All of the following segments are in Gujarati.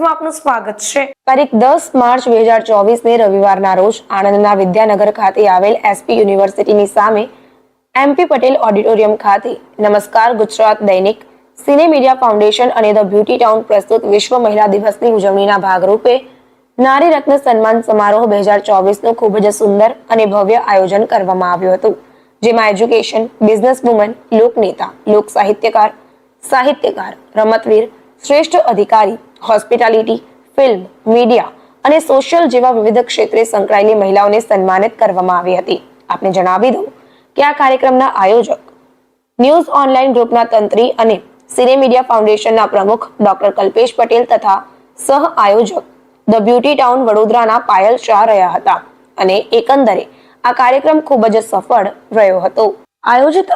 ન્યૂઝમાં આપનું સ્વાગત છે। તારીખ 10 માર્ચ 2024 ને રવિવારના રોજ આણંદના વિદ્યાનગર ખાતે આવેલ એસપી યુનિવર્સિટીની સામે એમપી પટેલ ઓડિટોરિયમ ખાતે નમસ્કાર ગુજરાત દૈનિક, સિને મીડિયા ફાઉન્ડેશન અને ધ બ્યુટી ટાઉન પ્રસ્તુત વિશ્વ મહિલા દિવસની ઉજવણીના ભાગરૂપે નારી રત્ન સન્માન સમારોહ 2024નું ખૂબ જ સુંદર અને ભવ્ય આયોજન કરવામાં આવ્યું હતું, જેમાં એજ્યુકેશન, બિઝનેસ વુમન, લોકનેતા, લોક સાહિત્યકાર, રમતવીર, શ્રેષ્ઠ અધિકારી, હોસ્પિટાલિટી, ફિલ્મ, મીડિયા અને સોશિયલ જેવા વિવિધ ક્ષેત્રે સંકળાયેલી મહિલાઓને સન્માનિત કરવામાં આવી હતી। આપને જણાવી દઉં કે આ કાર્યક્રમના આયોજક ન્યૂઝ ઓનલાઈન ગ્રુપના તંત્રી અને સિને મીડિયા ફાઉન્ડેશનના પ્રમુખ ડોક્ટર કલ્પેશ પટેલ તથા સહ આયોજક ધ બ્યુટી ટાઉન વડોદરાના પાયલ શાહ રહ્યા હતા અને એકંદરે આ કાર્યક્રમ ખૂબ જ સફળ રહ્યો હતો। આયોજિત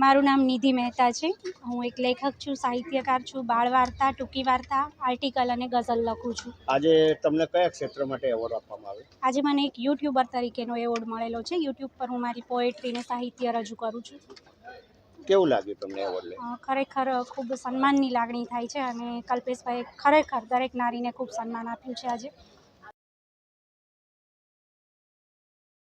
મારું નામ નિધિ મહેતા છે। હું એક લેખક છું, સાહિત્યકાર છું, બાળ વાર્તા, ટૂંકી વાર્તા, આર્ટિકલ અને ગઝલ લખું છું। આજે તમને કયા ક્ષેત્ર માટે એવોર્ડ આપવામાં આવ્યો? આજે મને એક યુટ્યુબર તરીકેનો એવોર્ડ મળેલો છે। યુટ્યુબ પર હું મારી પોએટ્રી ને સાહિત્ય રજૂ કરું છું। કેવું લાગ્યું તમને એવોર્ડ લઈ? ખરેખર ખૂબ સન્માનની લાગણી થાય છે અને કલ્પેશભાઈ ખરેખર દરેક નારીને ખૂબ સન્માન આપ્યું છે આજે।